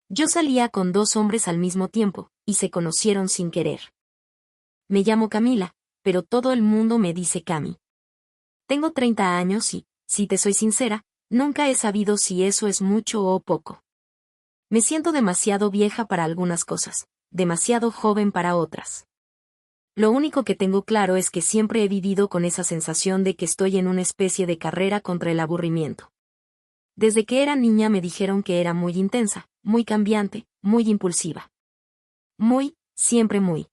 Yo salía con 2 hombres al mismo tiempo, y se conocieron sin querer. Me llamo Camila, pero todo el mundo me dice Cami. Tengo 30 años y, si te soy sincera, nunca he sabido si eso es mucho o poco. Me siento demasiado vieja para algunas cosas, demasiado joven para otras. Lo único que tengo claro es que siempre he vivido con esa sensación de que estoy en una especie de carrera contra el aburrimiento. Desde que era niña me dijeron que era muy intensa, muy cambiante, muy impulsiva. Siempre muy.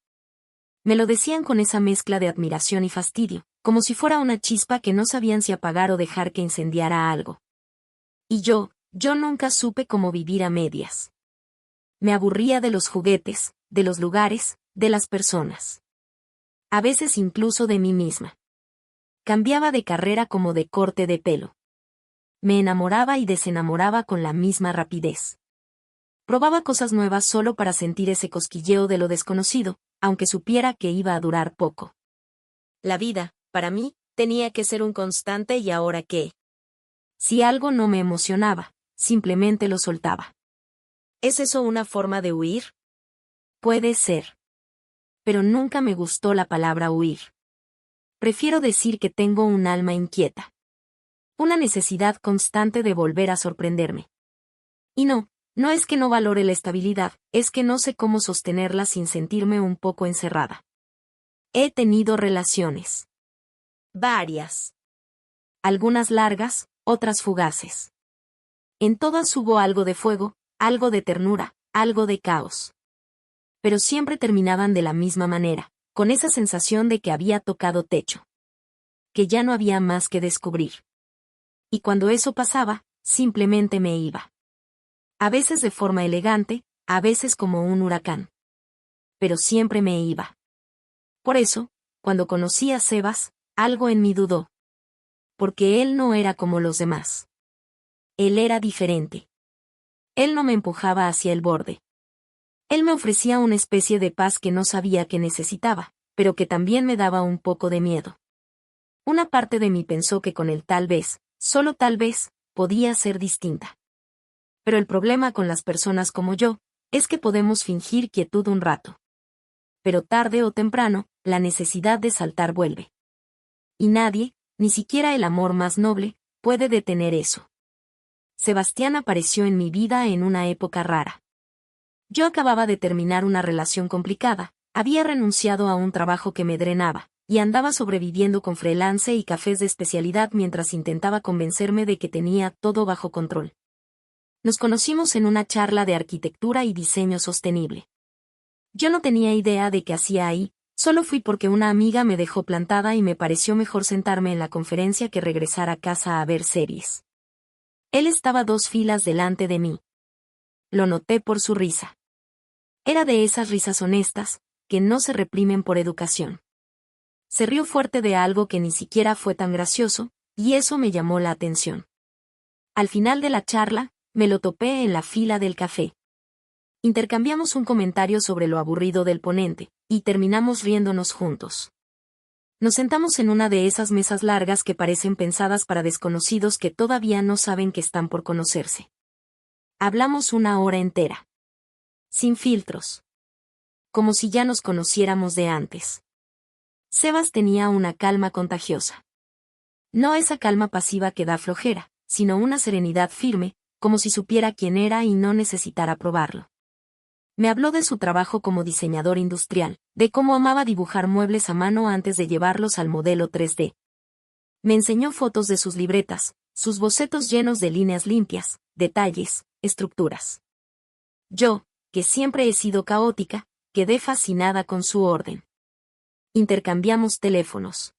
Me lo decían con esa mezcla de admiración y fastidio, como si fuera una chispa que no sabían si apagar o dejar que incendiara algo. Y yo nunca supe cómo vivir a medias. Me aburría de los juguetes, de los lugares, de las personas. A veces incluso de mí misma. Cambiaba de carrera como de corte de pelo. Me enamoraba y desenamoraba con la misma rapidez. Probaba cosas nuevas solo para sentir ese cosquilleo de lo desconocido, aunque supiera que iba a durar poco. La vida, para mí, tenía que ser un constante ¿y ahora qué? Si algo no me emocionaba, simplemente lo soltaba. ¿Es eso una forma de huir? Puede ser. Pero nunca me gustó la palabra huir. Prefiero decir que tengo un alma inquieta. Una necesidad constante de volver a sorprenderme. Y no es que no valore la estabilidad, es que no sé cómo sostenerla sin sentirme un poco encerrada. He tenido relaciones. Varias. Algunas largas, otras fugaces. En todas hubo algo de fuego, algo de ternura, algo de caos. Pero siempre terminaban de la misma manera, con esa sensación de que había tocado techo. Que ya no había más que descubrir. Y cuando eso pasaba, simplemente me iba. A veces de forma elegante, a veces como un huracán. Pero siempre me iba. Por eso, cuando conocí a Sebas, algo en mí dudó. Porque él no era como los demás. Él era diferente. Él no me empujaba hacia el borde. Él me ofrecía una especie de paz que no sabía que necesitaba, pero que también me daba un poco de miedo. Una parte de mí pensó que con él tal vez, solo tal vez, podía ser distinta. Pero el problema con las personas como yo, es que podemos fingir quietud un rato. Pero tarde o temprano, la necesidad de saltar vuelve. Y nadie, ni siquiera el amor más noble, puede detener eso. Sebastián apareció en mi vida en una época rara. Yo acababa de terminar una relación complicada, había renunciado a un trabajo que me drenaba, y andaba sobreviviendo con freelance y cafés de especialidad mientras intentaba convencerme de que tenía todo bajo control. Nos conocimos en una charla de arquitectura y diseño sostenible. Yo no tenía idea de qué hacía ahí, solo fui porque una amiga me dejó plantada y me pareció mejor sentarme en la conferencia que regresar a casa a ver series. Él estaba 2 filas delante de mí. Lo noté por su risa. Era de esas risas honestas, que no se reprimen por educación. Se rió fuerte de algo que ni siquiera fue tan gracioso, y eso me llamó la atención. Al final de la charla, me lo topé en la fila del café. Intercambiamos un comentario sobre lo aburrido del ponente, y terminamos riéndonos juntos. Nos sentamos en una de esas mesas largas que parecen pensadas para desconocidos que todavía no saben que están por conocerse. Hablamos 1 hora entera. Sin filtros. Como si ya nos conociéramos de antes. Sebas tenía una calma contagiosa. No esa calma pasiva que da flojera, sino una serenidad firme, como si supiera quién era y no necesitara probarlo. Me habló de su trabajo como diseñador industrial, de cómo amaba dibujar muebles a mano antes de llevarlos al modelo 3D. Me enseñó fotos de sus libretas, sus bocetos llenos de líneas limpias, detalles, estructuras. Yo, que siempre he sido caótica, quedé fascinada con su orden. Intercambiamos teléfonos.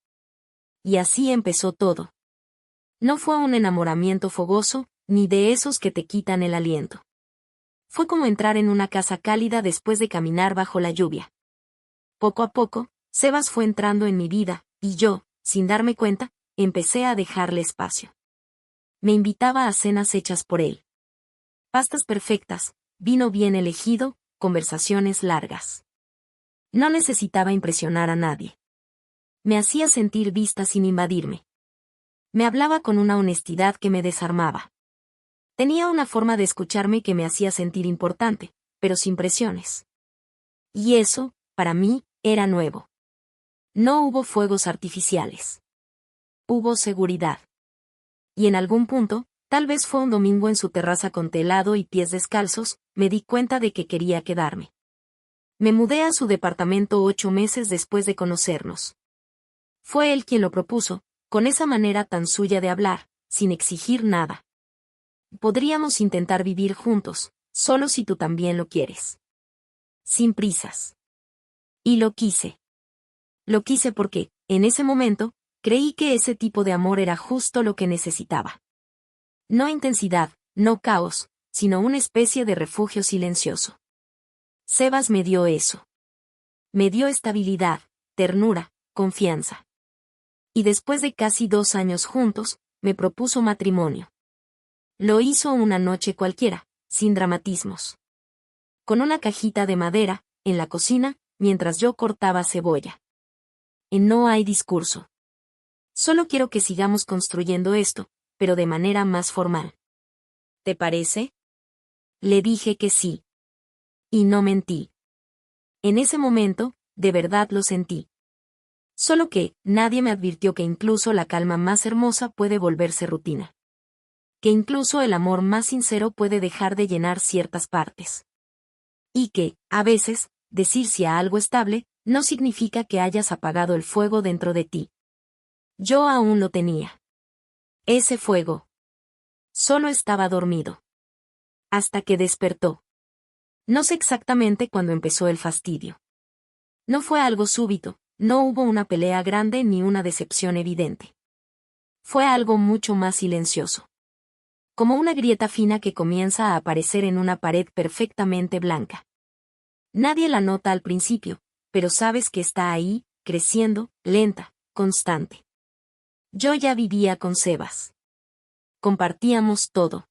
Y así empezó todo. No fue un enamoramiento fogoso, ni de esos que te quitan el aliento. Fue como entrar en una casa cálida después de caminar bajo la lluvia. Poco a poco, Sebas fue entrando en mi vida, y yo, sin darme cuenta, empecé a dejarle espacio. Me invitaba a cenas hechas por él. Pastas perfectas, vino bien elegido, conversaciones largas. No necesitaba impresionar a nadie. Me hacía sentir vista sin invadirme. Me hablaba con una honestidad que me desarmaba. Tenía una forma de escucharme que me hacía sentir importante, pero sin presiones. Y eso, para mí, era nuevo. No hubo fuegos artificiales. Hubo seguridad. Y en algún punto, tal vez fue un domingo en su terraza con telado y pies descalzos, me di cuenta de que quería quedarme. Me mudé a su departamento 8 meses después de conocernos. Fue él quien lo propuso, con esa manera tan suya de hablar, sin exigir nada. Podríamos intentar vivir juntos, solo si tú también lo quieres. Sin prisas. Y lo quise. Lo quise porque, en ese momento, creí que ese tipo de amor era justo lo que necesitaba. No intensidad, no caos, sino una especie de refugio silencioso. Sebas me dio eso. Me dio estabilidad, ternura, confianza. Y después de casi 2 años juntos, me propuso matrimonio. Lo hizo una noche cualquiera, sin dramatismos. Con una cajita de madera, en la cocina, mientras yo cortaba cebolla. No hay discurso. Solo quiero que sigamos construyendo esto, pero de manera más formal. ¿Te parece? Le dije que sí. Y no mentí. En ese momento, de verdad lo sentí. Solo que, nadie me advirtió que incluso la calma más hermosa puede volverse rutina. Que incluso el amor más sincero puede dejar de llenar ciertas partes. Y que, a veces, decir sí a algo estable, no significa que hayas apagado el fuego dentro de ti. Yo aún lo tenía. Ese fuego. Solo estaba dormido. Hasta que despertó. No sé exactamente cuándo empezó el fastidio. No fue algo súbito, no hubo una pelea grande ni una decepción evidente. Fue algo mucho más silencioso. Como una grieta fina que comienza a aparecer en una pared perfectamente blanca. Nadie la nota al principio, pero sabes que está ahí, creciendo, lenta, constante. Yo ya vivía con Sebas. Compartíamos todo.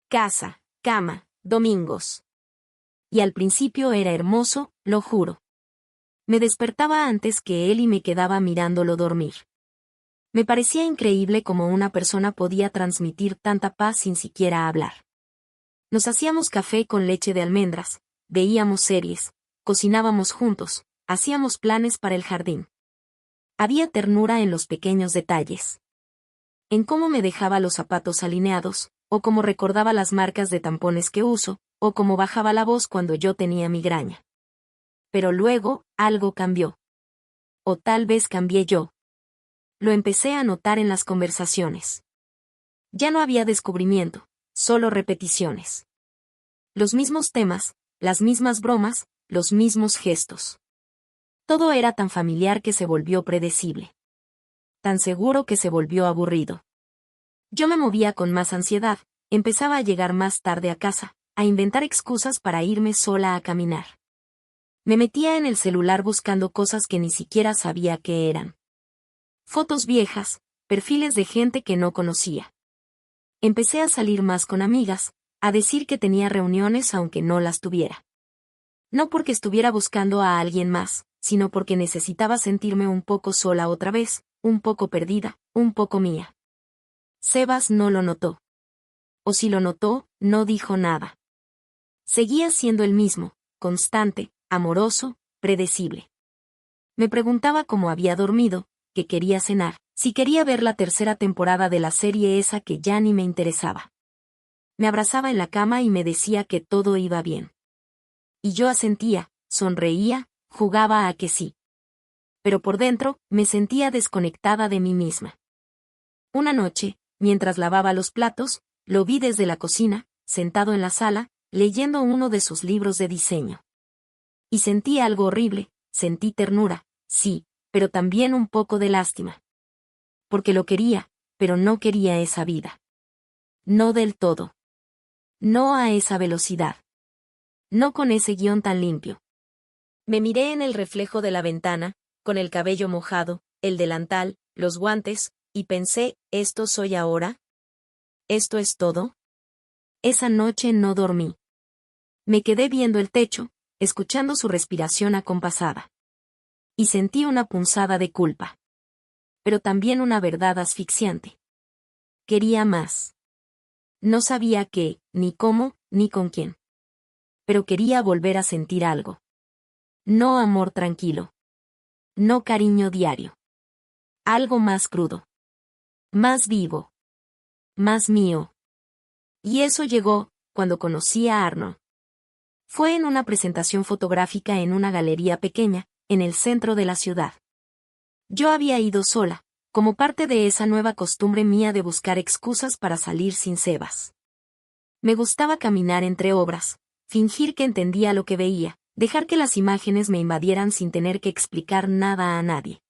Casa, cama, domingos. Y al principio era hermoso, lo juro. Me despertaba antes que él y me quedaba mirándolo dormir. Me parecía increíble cómo una persona podía transmitir tanta paz sin siquiera hablar. Nos hacíamos café con leche de almendras, veíamos series, cocinábamos juntos, hacíamos planes para el jardín. Había ternura en los pequeños detalles. En cómo me dejaba los zapatos alineados, o cómo recordaba las marcas de tampones que uso, o cómo bajaba la voz cuando yo tenía migraña. Pero luego, algo cambió. O tal vez cambié yo. Lo empecé a notar en las conversaciones. Ya no había descubrimiento, solo repeticiones. Los mismos temas, las mismas bromas, los mismos gestos. Todo era tan familiar que se volvió predecible. Tan seguro que se volvió aburrido. Yo me movía con más ansiedad, empezaba a llegar más tarde a casa, a inventar excusas para irme sola a caminar. Me metía en el celular buscando cosas que ni siquiera sabía qué eran. Fotos viejas, perfiles de gente que no conocía. Empecé a salir más con amigas, a decir que tenía reuniones aunque no las tuviera. No porque estuviera buscando a alguien más, sino porque necesitaba sentirme un poco sola otra vez, un poco perdida, un poco mía. Sebas no lo notó. O si lo notó, no dijo nada. Seguía siendo el mismo, constante, amoroso, predecible. Me preguntaba cómo había dormido, que quería cenar, si quería ver la 3ª temporada de la serie esa que ya ni me interesaba. Me abrazaba en la cama y me decía que todo iba bien. Y yo asentía, sonreía, jugaba a que sí. Pero por dentro, me sentía desconectada de mí misma. Una noche, mientras lavaba los platos, lo vi desde la cocina, sentado en la sala, leyendo uno de sus libros de diseño. Y sentí algo horrible, sentí ternura, sí, pero también un poco de lástima. Porque lo quería, pero no quería esa vida. No del todo. No a esa velocidad. No con ese guión tan limpio. Me miré en el reflejo de la ventana, con el cabello mojado, el delantal, los guantes, y pensé, ¿esto soy ahora? ¿Esto es todo? Esa noche no dormí. Me quedé viendo el techo, escuchando su respiración acompasada. Y sentí una punzada de culpa. Pero también una verdad asfixiante. Quería más. No sabía qué, ni cómo, ni con quién. Pero quería volver a sentir algo. No amor tranquilo. No cariño diario. Algo más crudo. Más vivo. Más mío. Y eso llegó, cuando conocí a Arnold. Fue en una presentación fotográfica en una galería pequeña, en el centro de la ciudad. Yo había ido sola, como parte de esa nueva costumbre mía de buscar excusas para salir sin Sebas. Me gustaba caminar entre obras, fingir que entendía lo que veía, dejar que las imágenes me invadieran sin tener que explicar nada a nadie.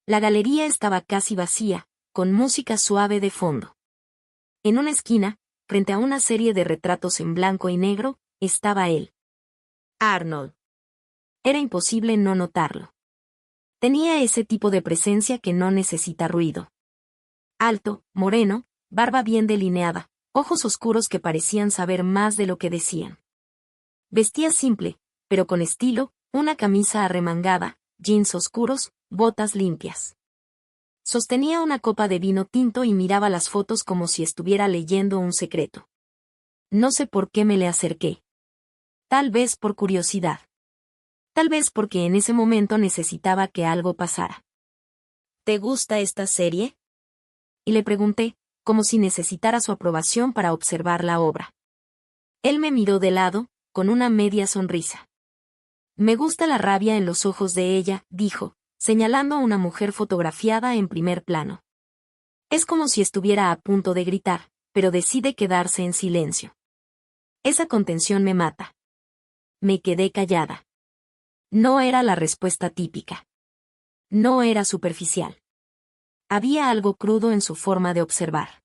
La galería estaba casi vacía, con música suave de fondo. En una esquina, frente a una serie de retratos en blanco y negro, estaba él. Arnold. Era imposible no notarlo. Tenía ese tipo de presencia que no necesita ruido. Alto, moreno, barba bien delineada, ojos oscuros que parecían saber más de lo que decían. Vestía simple, pero con estilo, una camisa arremangada, jeans oscuros, botas limpias. Sostenía una copa de vino tinto y miraba las fotos como si estuviera leyendo un secreto. No sé por qué me le acerqué. Tal vez por curiosidad. Tal vez porque en ese momento necesitaba que algo pasara. ¿Te gusta esta serie? Y le pregunté, como si necesitara su aprobación para observar la obra. Él me miró de lado, con una media sonrisa. Me gusta la rabia en los ojos de ella, dijo, señalando a una mujer fotografiada en primer plano. Es como si estuviera a punto de gritar, pero decide quedarse en silencio. Esa contención me mata. Me quedé callada. No era la respuesta típica. No era superficial. Había algo crudo en su forma de observar.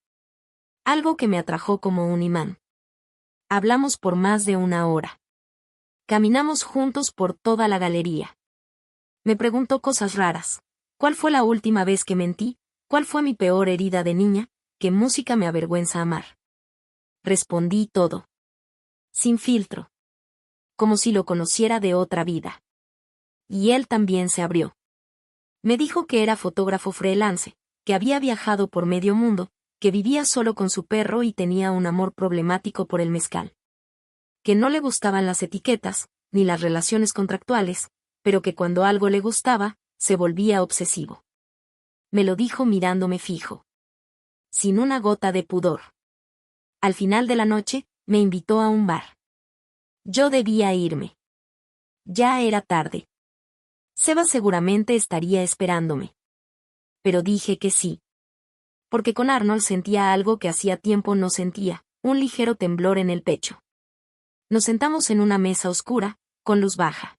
Algo que me atrajo como un imán. Hablamos por más de una hora. Caminamos juntos por toda la galería. Me preguntó cosas raras. ¿Cuál fue la última vez que mentí? ¿Cuál fue mi peor herida de niña? ¿Qué música me avergüenza amar? Respondí todo. Sin filtro. Como si lo conociera de otra vida. Y él también se abrió. Me dijo que era fotógrafo freelance, que había viajado por medio mundo, que vivía solo con su perro y tenía un amor problemático por el mezcal. Que no le gustaban las etiquetas, ni las relaciones contractuales, pero que cuando algo le gustaba, se volvía obsesivo. Me lo dijo mirándome fijo. Sin una gota de pudor. Al final de la noche, me invitó a un bar. Yo debía irme. Ya era tarde. Seba seguramente estaría esperándome. Pero dije que sí. Porque con Arnold sentía algo que hacía tiempo no sentía, un ligero temblor en el pecho. Nos sentamos en una mesa oscura, con luz baja.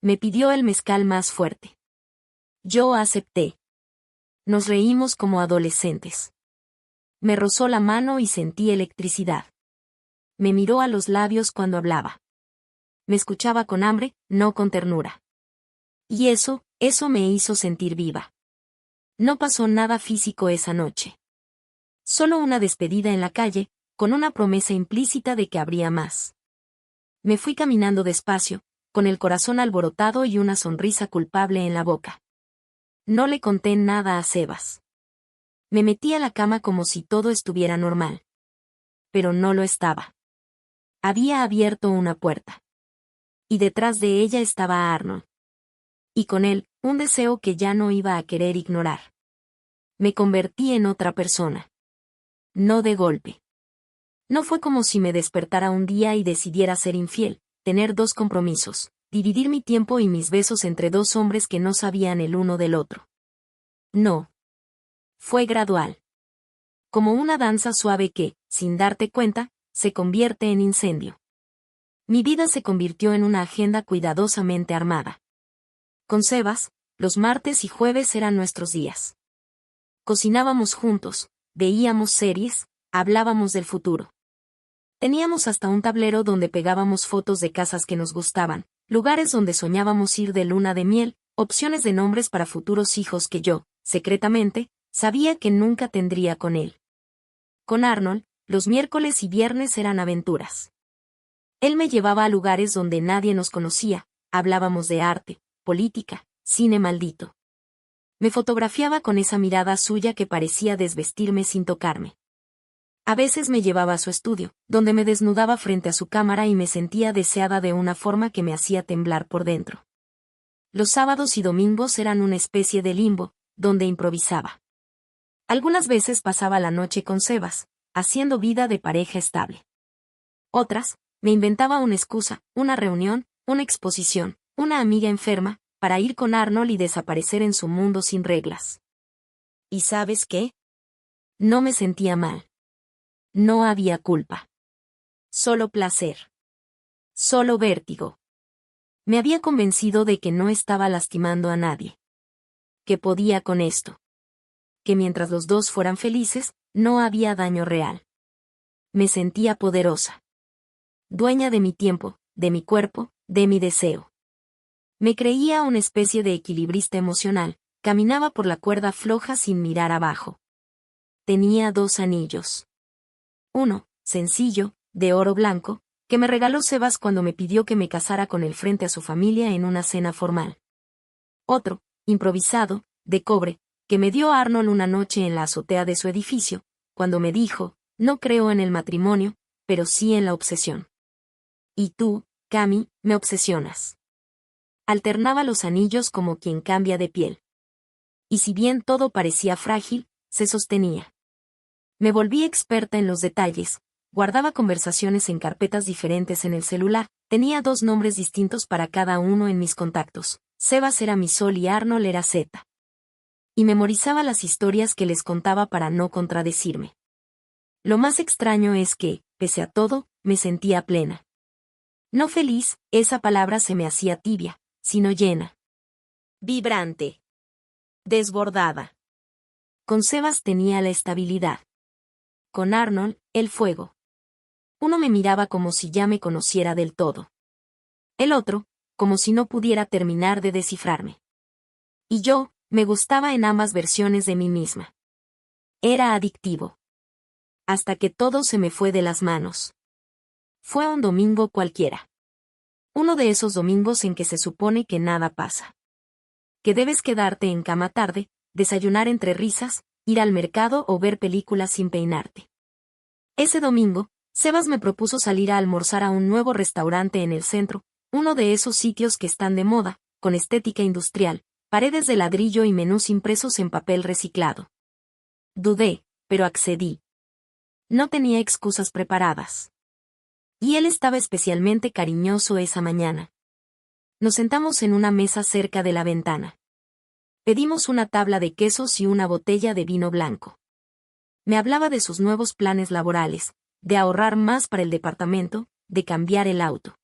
Me pidió el mezcal más fuerte. Yo acepté. Nos reímos como adolescentes. Me rozó la mano y sentí electricidad. Me miró a los labios cuando hablaba. Me escuchaba con hambre, no con ternura. Y eso me hizo sentir viva. No pasó nada físico esa noche. Solo una despedida en la calle, con una promesa implícita de que habría más. Me fui caminando despacio, con el corazón alborotado y una sonrisa culpable en la boca. No le conté nada a Sebas. Me metí a la cama como si todo estuviera normal. Pero no lo estaba. Había abierto una puerta. Y detrás de ella estaba Arnold. Y con él, un deseo que ya no iba a querer ignorar. Me convertí en otra persona. No de golpe. No fue como si me despertara un día y decidiera ser infiel, tener dos compromisos, dividir mi tiempo y mis besos entre dos hombres que no sabían el uno del otro. No. Fue gradual. Como una danza suave que, sin darte cuenta, se convierte en incendio. Mi vida se convirtió en una agenda cuidadosamente armada. Con Sebas, los martes y jueves eran nuestros días. Cocinábamos juntos, veíamos series, hablábamos del futuro. Teníamos hasta un tablero donde pegábamos fotos de casas que nos gustaban, lugares donde soñábamos ir de luna de miel, opciones de nombres para futuros hijos que yo, secretamente, sabía que nunca tendría con él. Con Arnold, los miércoles y viernes eran aventuras. Él me llevaba a lugares donde nadie nos conocía, hablábamos de arte, política, cine maldito. Me fotografiaba con esa mirada suya que parecía desvestirme sin tocarme. A veces me llevaba a su estudio, donde me desnudaba frente a su cámara y me sentía deseada de una forma que me hacía temblar por dentro. Los sábados y domingos eran una especie de limbo, donde improvisaba. Algunas veces pasaba la noche con Sebas, haciendo vida de pareja estable. Otras, me inventaba una excusa, una reunión, una exposición, una amiga enferma, para ir con Arnold y desaparecer en su mundo sin reglas. ¿Y sabes qué? No me sentía mal. No había culpa. Solo placer. Solo vértigo. Me había convencido de que no estaba lastimando a nadie. Que podía con esto. Que mientras los dos fueran felices, no había daño real. Me sentía poderosa. Dueña de mi tiempo, de mi cuerpo, de mi deseo. Me creía una especie de equilibrista emocional, caminaba por la cuerda floja sin mirar abajo. Tenía 2 anillos. Uno, sencillo, de oro blanco, que me regaló Sebas cuando me pidió que me casara con él frente a su familia en una cena formal. Otro, improvisado, de cobre, que me dio Arnold una noche en la azotea de su edificio, cuando me dijo, no creo en el matrimonio, pero sí en la obsesión. Y tú, Cami, me obsesionas. Alternaba los anillos como quien cambia de piel. Y si bien todo parecía frágil, se sostenía. Me volví experta en los detalles, guardaba conversaciones en carpetas diferentes en el celular, tenía 2 nombres distintos para cada uno en mis contactos, Sebas era mi Sol y Arnold era Z. Y memorizaba las historias que les contaba para no contradecirme. Lo más extraño es que, pese a todo, me sentía plena. No feliz, esa palabra se me hacía tibia, sino llena. Vibrante. Desbordada. Con Sebas tenía la estabilidad. Con Arnold, el fuego. Uno me miraba como si ya me conociera del todo. El otro, como si no pudiera terminar de descifrarme. Y yo, me gustaba en ambas versiones de mí misma. Era adictivo. Hasta que todo se me fue de las manos. Fue un domingo cualquiera. Uno de esos domingos en que se supone que nada pasa. Que debes quedarte en cama tarde, desayunar entre risas, ir al mercado o ver películas sin peinarte. Ese domingo, Sebas me propuso salir a almorzar a un nuevo restaurante en el centro, uno de esos sitios que están de moda, con estética industrial, paredes de ladrillo y menús impresos en papel reciclado. Dudé, pero accedí. No tenía excusas preparadas. Y él estaba especialmente cariñoso esa mañana. Nos sentamos en una mesa cerca de la ventana. Pedimos una tabla de quesos y una botella de vino blanco. Me hablaba de sus nuevos planes laborales, de ahorrar más para el departamento, de cambiar el auto.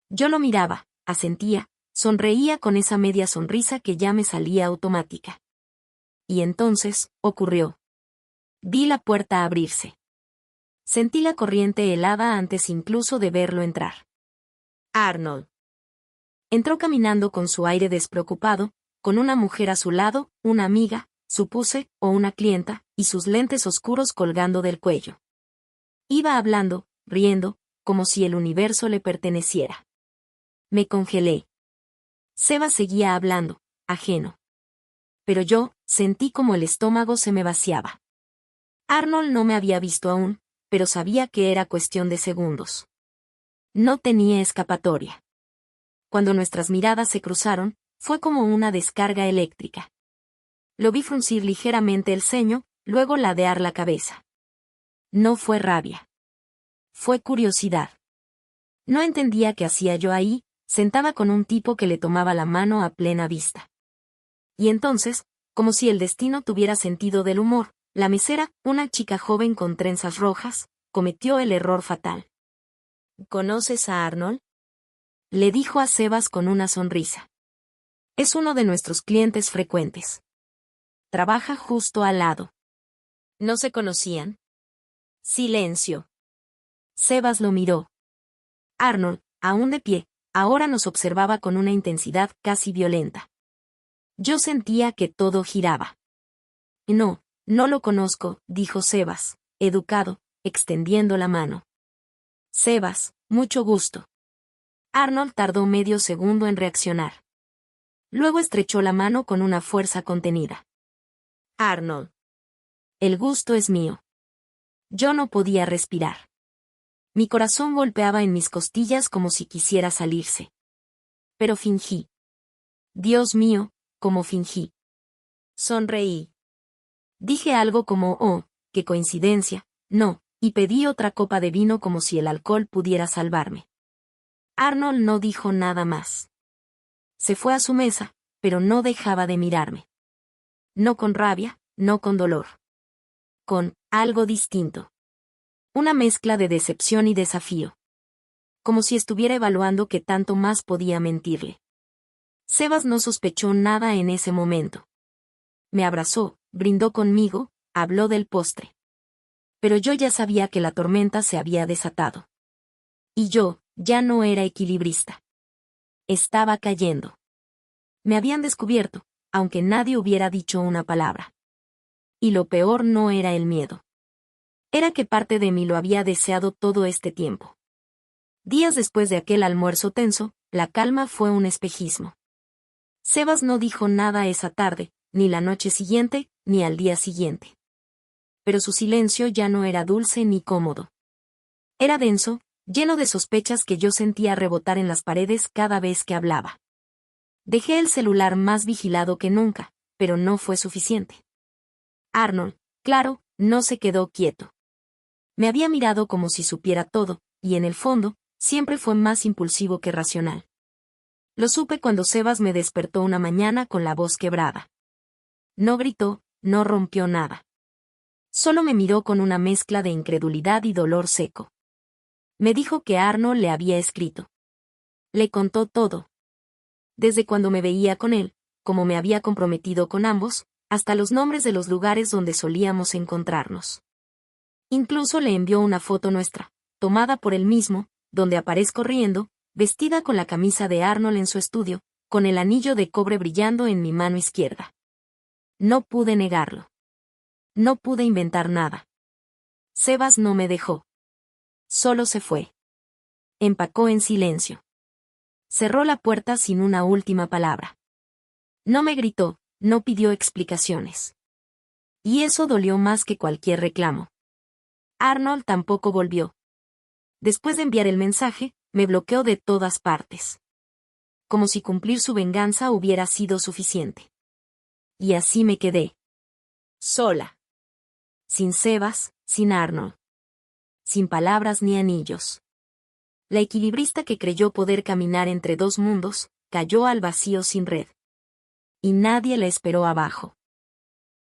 Yo lo miraba, asentía, sonreía con esa media sonrisa que ya me salía automática. Y entonces, ocurrió. Vi la puerta abrirse. Sentí la corriente helada antes incluso de verlo entrar. Arnold. Entró caminando con su aire despreocupado, con una mujer a su lado, una amiga, supuse, o una clienta, y sus lentes oscuros colgando del cuello. Iba hablando, riendo, como si el universo le perteneciera. Me congelé. Seba seguía hablando, ajeno. Pero yo, sentí como el estómago se me vaciaba. Arnold no me había visto aún, pero sabía que era cuestión de segundos. No tenía escapatoria. Cuando nuestras miradas se cruzaron, fue como una descarga eléctrica. Lo vi fruncir ligeramente el ceño, luego ladear la cabeza. No fue rabia. Fue curiosidad. No entendía qué hacía yo ahí, sentada con un tipo que le tomaba la mano a plena vista. Y entonces, como si el destino tuviera sentido del humor, la mesera, una chica joven con trenzas rojas, cometió el error fatal. ¿Conoces a Arnold? Le dijo a Sebas con una sonrisa. Es uno de nuestros clientes frecuentes. Trabaja justo al lado. ¿No se conocían? Silencio. Sebas lo miró. Arnold, aún de pie, ahora nos observaba con una intensidad casi violenta. Yo sentía que todo giraba. No, no lo conozco, dijo Sebas, educado, extendiendo la mano. Sebas, mucho gusto. Arnold tardó medio segundo en reaccionar. Luego estrechó la mano con una fuerza contenida. Arnold. El gusto es mío. Yo no podía respirar. Mi corazón golpeaba en mis costillas como si quisiera salirse. Pero fingí. Dios mío, cómo fingí. Sonreí. Dije algo como, oh, qué coincidencia, no, y pedí otra copa de vino como si el alcohol pudiera salvarme. Arnold no dijo nada más. Se fue a su mesa, pero no dejaba de mirarme. No con rabia, no con dolor. Con algo distinto. Una mezcla de decepción y desafío. Como si estuviera evaluando qué tanto más podía mentirle. Sebas no sospechó nada en ese momento. Me abrazó, brindó conmigo, habló del postre. Pero yo ya sabía que la tormenta se había desatado. Y yo, ya no era equilibrista. Estaba cayendo. Me habían descubierto, aunque nadie hubiera dicho una palabra. Y lo peor no era el miedo. Era que parte de mí lo había deseado todo este tiempo. Días después de aquel almuerzo tenso, la calma fue un espejismo. Sebas no dijo nada esa tarde, ni la noche siguiente, ni al día siguiente. Pero su silencio ya no era dulce ni cómodo. Era denso, lleno de sospechas que yo sentía rebotar en las paredes cada vez que hablaba. Dejé el celular más vigilado que nunca, pero no fue suficiente. Arnold, claro, no se quedó quieto. Me había mirado como si supiera todo, y en el fondo, siempre fue más impulsivo que racional. Lo supe cuando Sebas me despertó una mañana con la voz quebrada. No gritó, no rompió nada. Solo me miró con una mezcla de incredulidad y dolor seco. Me dijo que Arnold le había escrito. Le contó todo. Desde cuando me veía con él, cómo me había comprometido con ambos, hasta los nombres de los lugares donde solíamos encontrarnos. Incluso le envió una foto nuestra, tomada por él mismo, donde aparezco riendo, vestida con la camisa de Arnold en su estudio, con el anillo de cobre brillando en mi mano izquierda. No pude negarlo. No pude inventar nada. Sebas no me dejó. Solo se fue. Empacó en silencio. Cerró la puerta sin una última palabra. No me gritó, no pidió explicaciones. Y eso dolió más que cualquier reclamo. Arnold tampoco volvió. Después de enviar el mensaje, me bloqueó de todas partes. Como si cumplir su venganza hubiera sido suficiente. Y así me quedé. Sola. Sin Sebas, sin Arnold. Sin palabras ni anillos. La equilibrista que creyó poder caminar entre dos mundos, cayó al vacío sin red. Y nadie la esperó abajo.